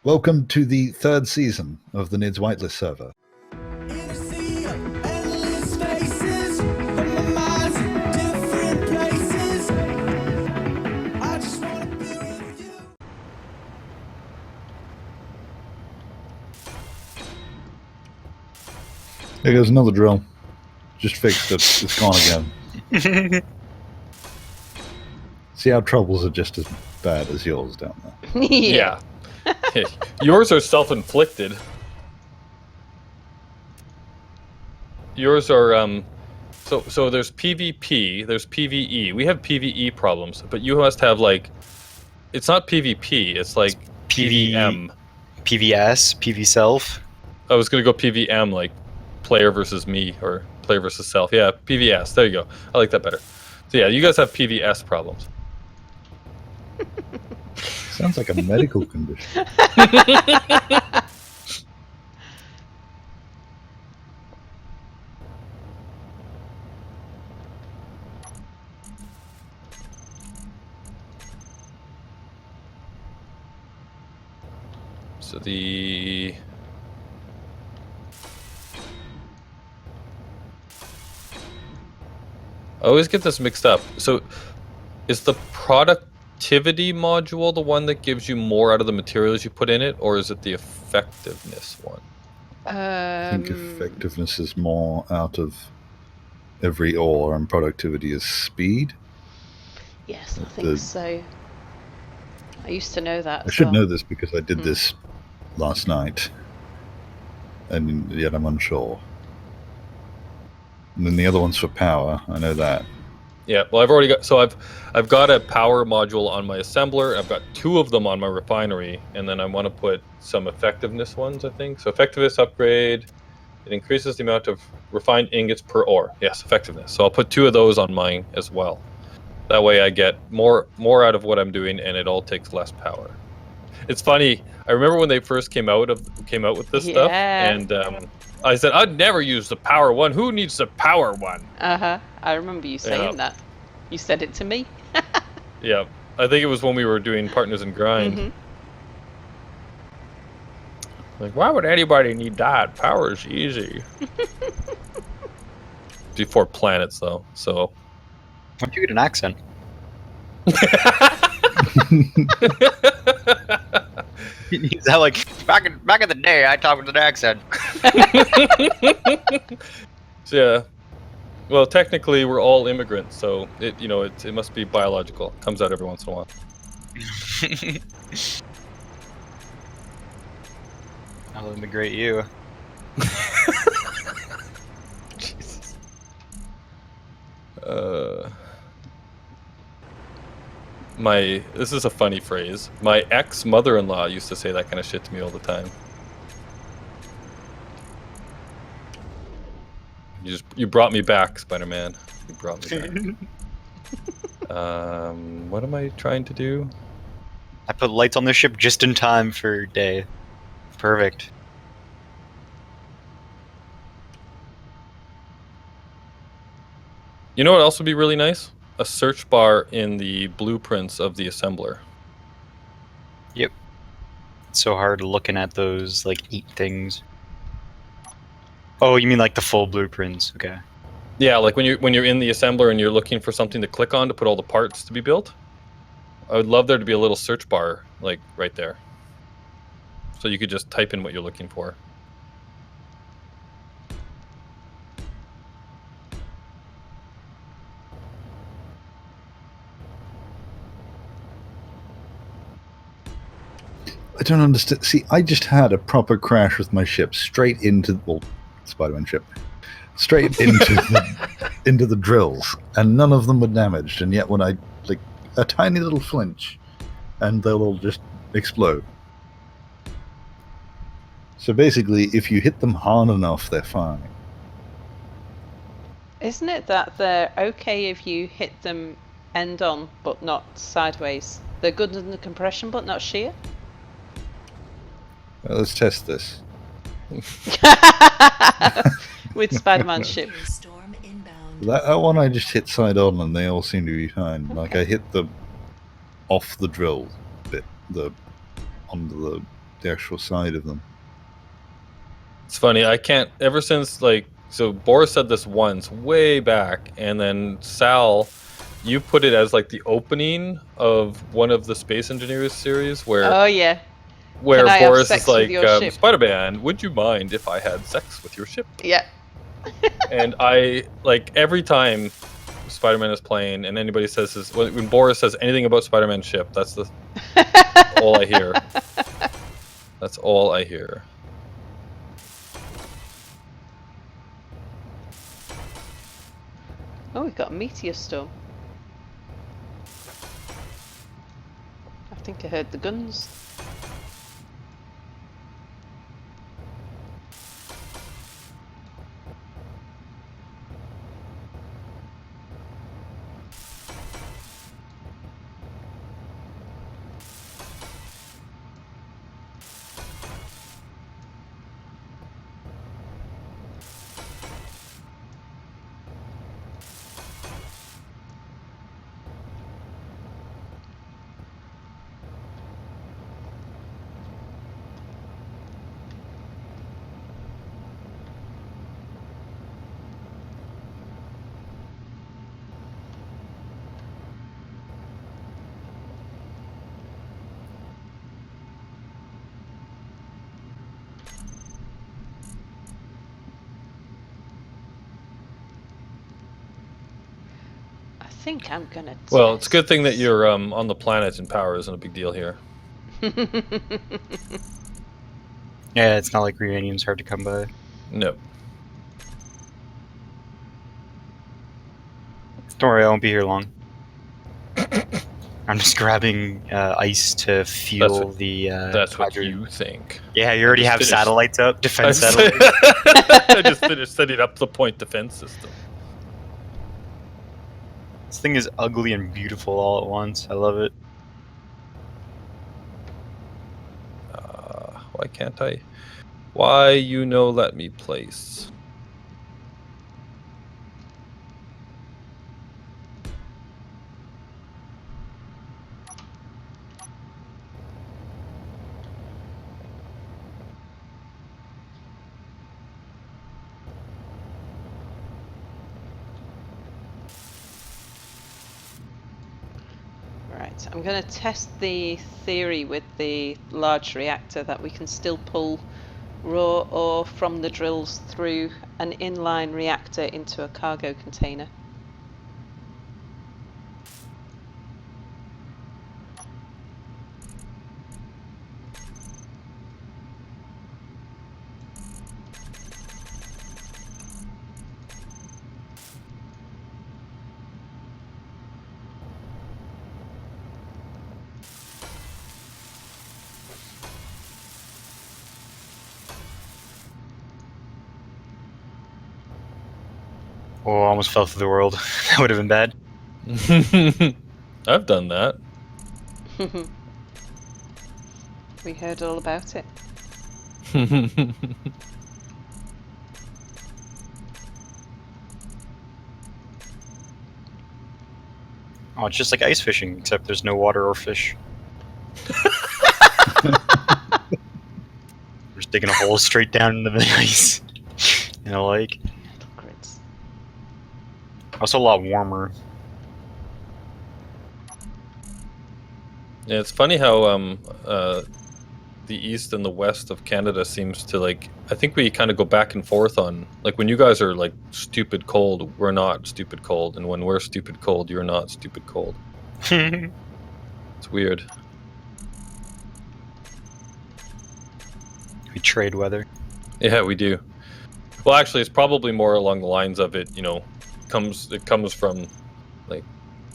Welcome to the third season of the Nidd's Whitelist server. There goes another drill. Just fixed it. It's gone again. See, our troubles are just as bad as yours down there. Yeah. Yours are self-inflicted. Yours are, so there's PvP, there's PvE. We have PvE problems, but you must have, like, it's not PvP, it's like PvM. PvS, PV self. I was gonna go PvM, like player versus me, or player versus self. Yeah, PvS, there you go. I like that better. So yeah, you guys have PvS problems. Sounds like a medical condition. So the... I always get this mixed up. So is the productivity module the one that gives you more out of the materials you put in it, or is it the effectiveness one? I think effectiveness is more out of every ore, and productivity is speed. Yes, I think so. I used to know that. I should know this because I did this last night, and yet I'm unsure. And then the other one's for power. I know that. Yeah, well, I've already got, so I've got a power module on my assembler. I've got 2 of them on my refinery, and then I want to put some effectiveness ones, I think. So effectiveness upgrade, it increases the amount of refined ingots per ore. Yes, effectiveness. So I'll put 2 of those on mine as well. That way I get more out of what I'm doing, and it all takes less power. It's funny. I remember when they first came out with this stuff, and I said I'd never use the power one. Who needs the power one? I remember you saying that. You said it to me. Yeah, I think it was when we were doing Partners in Grind. Like, why would anybody need that? Power is easy. Before planets, though. So. Why'd you get an accent? Is that like back in the day? I talked with an accent. So, yeah. Well, technically, we're all immigrants, so it must be biological. It comes out every once in a while. I'll immigrate you. Jesus. This is a funny phrase. My ex-mother-in-law used to say that kind of shit to me all the time. You brought me back, Spider-Man. You brought me back. What am I trying to do? I put lights on the ship just in time for day. Perfect. You know what else would be really nice? A search bar in the blueprints of the assembler. Yep. It's so hard looking at those, like, neat things. Oh, you mean like the full blueprints? Okay. Yeah, like when you're in the assembler and you're looking for something to click on to put all the parts to be built. I would love there to be a little search bar, like, right there. So you could just type in what you're looking for. I don't understand. See, I just had a proper crash with my ship straight into, well, Spiderman ship, straight into the drills, and none of them were damaged. And yet, when I like a tiny little flinch, and they'll all just explode. So basically, if you hit them hard enough, they're fine. Isn't it that they're okay if you hit them end on, but not sideways? They're good under compression, but not shear? Well, let's test this. With Spider-Man's ship. That one I just hit side on, and they all seem to be fine. Like I hit the off the drill bit, the under the the actual side of them. It's funny. I can't. Ever since so Boris said this once way back, and then Sal, you put it as like the opening of one of the Space Engineers series where Oh yeah. where Can I have Boris sex is with like, your ship? Spider-Man, would you mind if I had sex with your ship? Yeah. And I like every time Spider-Man is playing, and anybody says this, when Boris says anything about Spider-Man's ship, that's all I hear. That's all I hear. Oh, we've got a meteor storm. I think I heard the guns. I think I'm gonna. Well, it's a good thing that you're on the planet and power isn't a big deal here. Yeah, it's not like uranium's hard to come by. No. Don't worry, I won't be here long. I'm just grabbing ice to fuel That's what hydrogen. you think. Yeah, you already just have finished- satellites up, I defense satellites. just finished setting up the point defense system. This thing is ugly and beautiful all at once. I love it. Why can't I? Why let me place? Right, I'm going to test the theory with the large reactor that we can still pull raw ore from the drills through an inline reactor into a cargo container. Oh, I almost fell through the world. That would have been bad. I've done that. We heard all about it. Oh, it's just like ice fishing, except there's no water or fish. We're just digging a hole straight down into the ice in a lake. Grids. Also a lot warmer. Yeah, it's funny how the east and the west of Canada seems to I think we kind of go back and forth on when you guys are stupid cold, we're not stupid cold, and when we're stupid cold, you're not stupid cold. It's weird. We trade weather. Yeah, we do. Well, actually, it's probably more along the lines of it comes from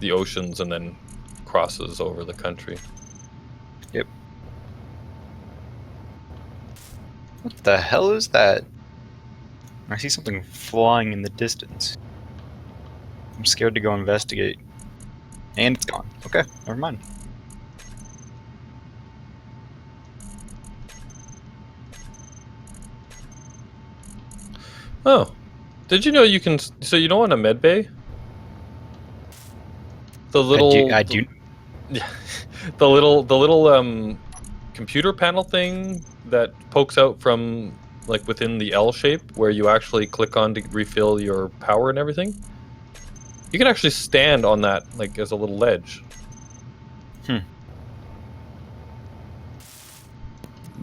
the oceans and then crosses over the country. Yep. What the hell is that? I see something flying in the distance. I'm scared to go investigate. And it's gone. Okay, never mind. Oh, did you know you can? So you know on a med bay, the little I do. Yeah, the little computer panel thing that pokes out from like within the L shape where you actually click on to refill your power and everything. You can actually stand on that like as a little ledge.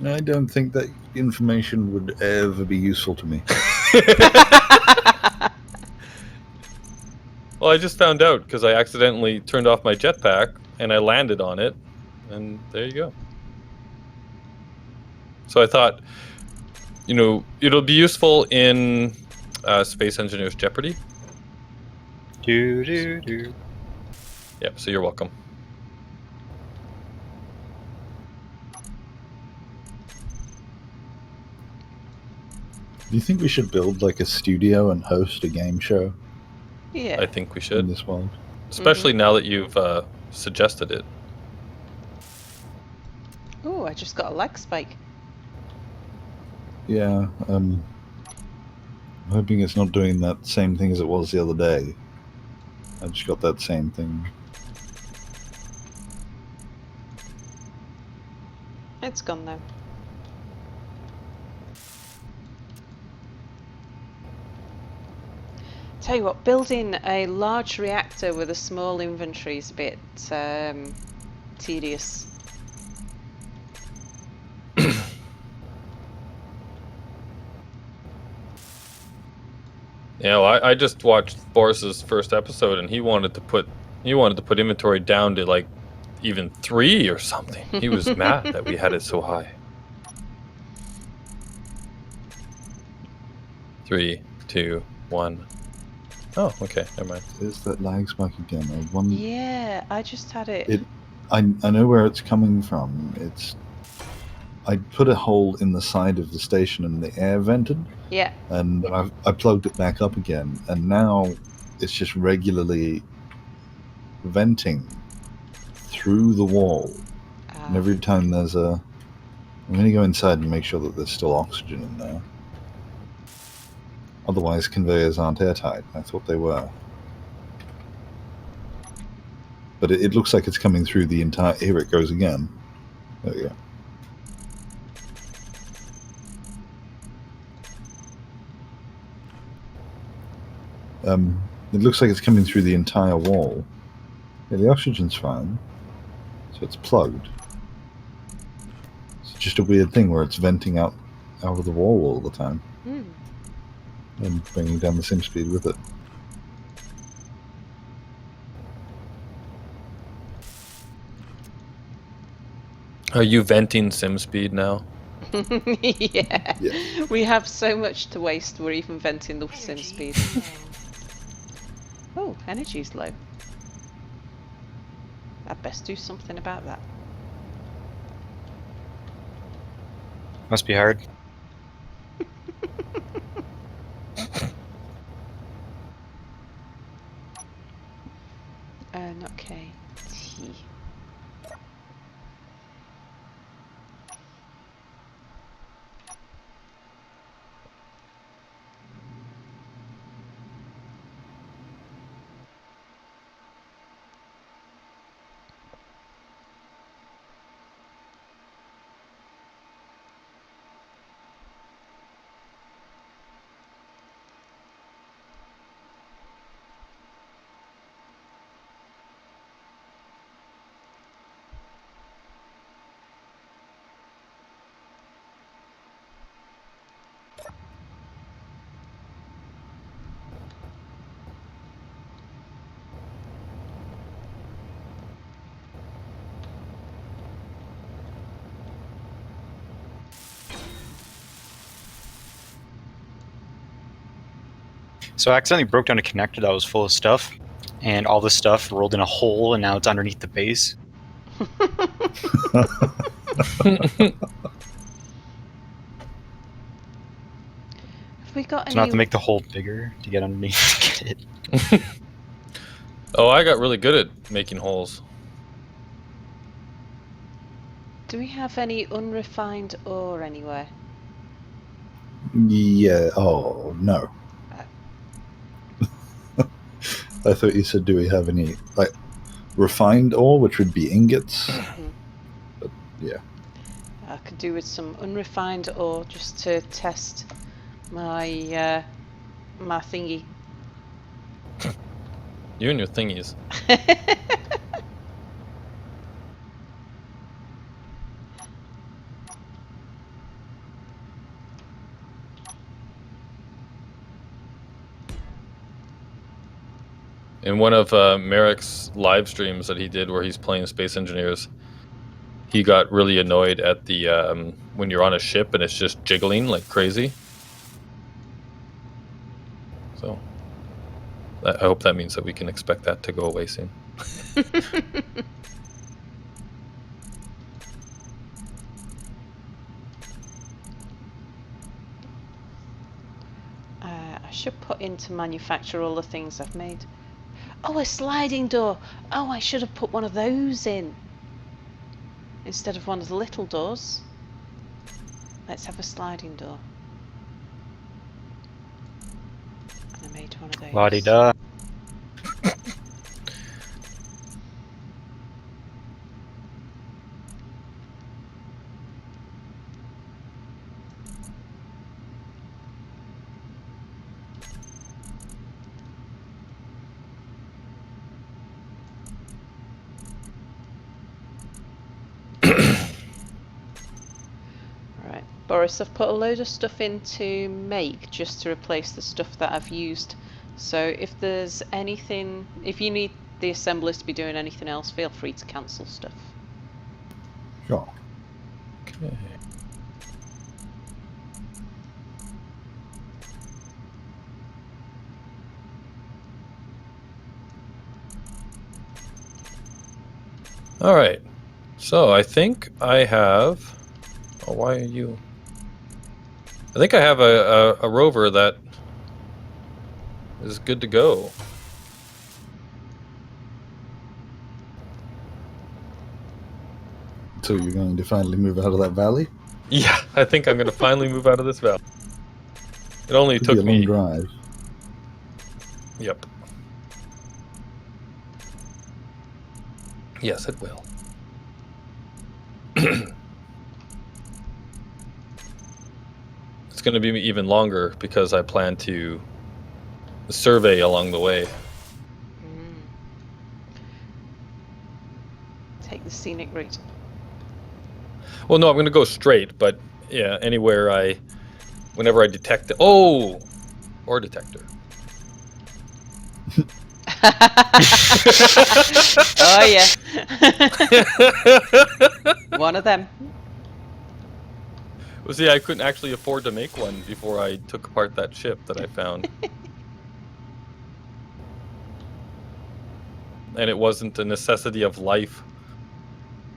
I don't think that information would ever be useful to me. Well, I just found out because I accidentally turned off my jetpack and I landed on it, and there you go. So I thought, it'll be useful in Space Engineers Jeopardy. Do. Yep, so you're welcome. Do you think we should build like a studio and host a game show Yeah. I think we in should, this world? especially now that you've suggested it. Oh, I just got a lag spike. Yeah, I'm hoping it's not doing that same thing as it was the other day. I just got that same thing. It's gone now. Tell you what, building a large reactor with a small inventory is a bit tedious. Yeah, well, I just watched Boris's first episode, and he wanted to put inventory down to like even 3 or something. He was mad that we had it so high. 3, 2, 1. Oh, okay, never mind. There's that lag spike again. Yeah, I just had it. I know where it's coming from. I put a hole in the side of the station and the air vented. Yeah. And I plugged it back up again, and now it's just regularly venting through the wall. And every time there's I'm going to go inside and make sure that there's still oxygen in there. Otherwise, conveyors aren't airtight. I thought they were. But it looks like it's coming through the entire... Here it goes again. There we go. It looks like it's coming through the entire wall. Yeah, the oxygen's fine. So it's plugged. It's just a weird thing where it's venting out of the wall all the time. And bringing down the sim speed with it. Are you venting sim speed now? Yeah. Yeah. We have so much to waste, we're even venting the sim speed. Oh, energy's low. I'd best do something about that. Must be hard. Not K. T. So I accidentally broke down a connector that was full of stuff, and all the stuff rolled in a hole, and now it's underneath the base. Have we got So I have any? to make the hole bigger to get underneath to get it. Oh, I got really good at making holes. Do we have any unrefined ore anywhere? Yeah. Oh, no. I thought you said, do we have any, like, refined ore, which would be ingots? But, yeah. could do with some unrefined ore just to test my my thingy. You and your thingies. In one of Merrick's live streams that he did where he's playing Space Engineers, he got really annoyed at the when you're on a ship and it's just jiggling like crazy. So I hope that means that we can expect that to go away soon. I should put in to manufacture all the things I've made. Oh, a sliding door. Oh, I should have put one of those in instead of one of the little doors. Let's have a sliding door. And I made one of those. La-di-da. Right, Boris, I've put a load of stuff in to make just to replace the stuff that I've used. So if there's anything, if you need the assemblers to be doing anything else, feel free to cancel stuff. Sure. Okay. All right. So I think I have. Oh, why are you? I think I have a rover that is good to go. So you're going to finally move out of that valley? Yeah, I think I'm going to finally move out of this valley. It only It'll took be a long me. drive. Yep. Yes, it will. It's going to be even longer because I plan to survey along the way. Take the scenic route. Well, no, I'm going to go straight, but yeah, anywhere whenever I detect it. Oh! Ore detector. Oh yeah. One of them. Well, see, I couldn't actually afford to make one before I took apart that ship that I found. And it wasn't a necessity of life.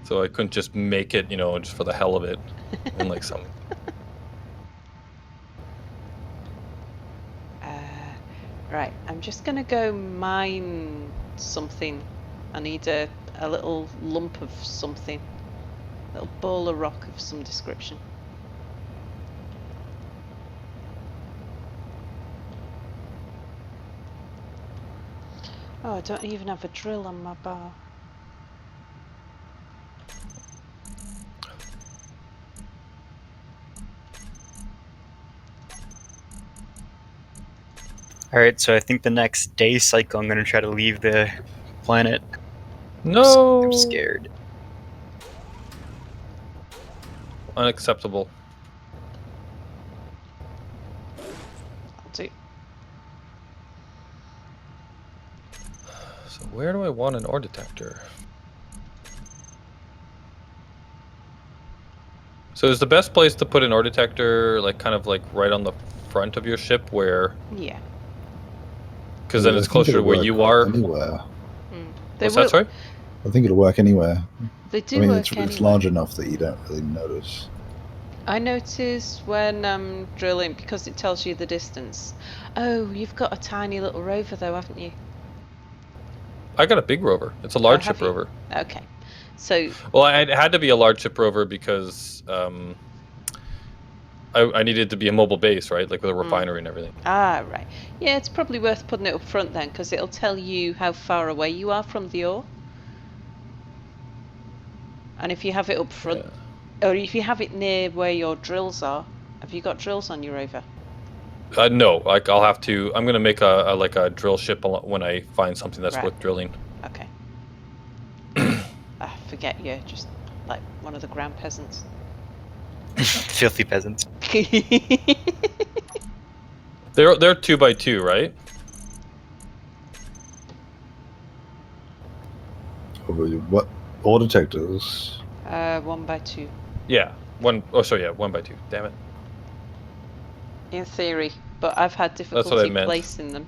So I couldn't just make it, you know, just for the hell of it. And like some. Right, I'm just gonna go mine something. I need a little lump of something. A little ball of rock of some description. Oh, I don't even have a drill on my bar. Alright, so I think the next day cycle I'm going to try to leave the planet. No! I'm scared. Unacceptable. I'll do. So where do I want an ore detector? So is the best place to put an ore detector like kind of like right on the front of your ship where... Yeah. Because then it's closer to where you are. Anywhere. What's that, sorry? I think it'll work anywhere. They do I mean, work it's large enough that you don't really notice. I notice when I'm drilling, because it tells you the distance. Oh, you've got a tiny little rover though, haven't you? I got a big rover. It's a large have ship you? rover. Okay. So, Well, it had to be a large ship rover because I needed to be a mobile base, right? Like with a refinery and everything. ah, right. Yeah, it's probably worth putting it up front then, because it'll tell you how far away you are from the ore. And if you have it up front, Or if you have it near where your drills are, have you got drills on your rover? No, like I'll have to. I'm gonna make a drill ship when I find something that's Right. worth drilling. Okay. I forget you're just like one of the ground peasants. Filthy peasants. They're 2x2, right? What? Ore detectors. 1x2. Yeah. 1x2. Damn it. In theory, but I've had what I difficulty meant. placing them.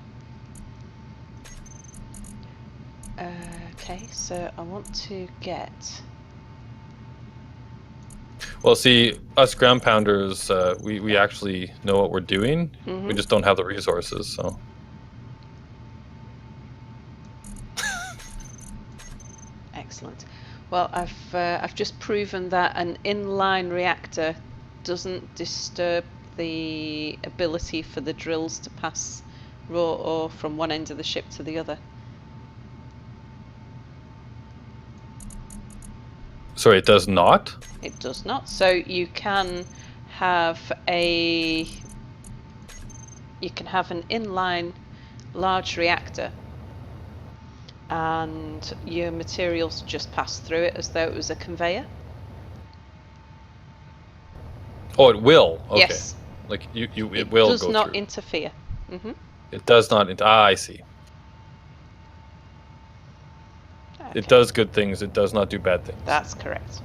Okay, so I want to get. Well, see, us ground pounders, we actually know what we're doing. Mhm. We just don't have the resources. So Excellent. Well, I've just proven that an inline reactor doesn't disturb the ability for the drills to pass raw ore from one end of the ship to the other. sorry, it does not. It does not. So you can have an inline large reactor and your materials just pass through it as though it was a conveyor. Oh, it will. Okay. Yes. Like it will does go not through. interfere. Mm-hmm. It does not. I see. Okay. It does good things. It does not do bad things. That's correct.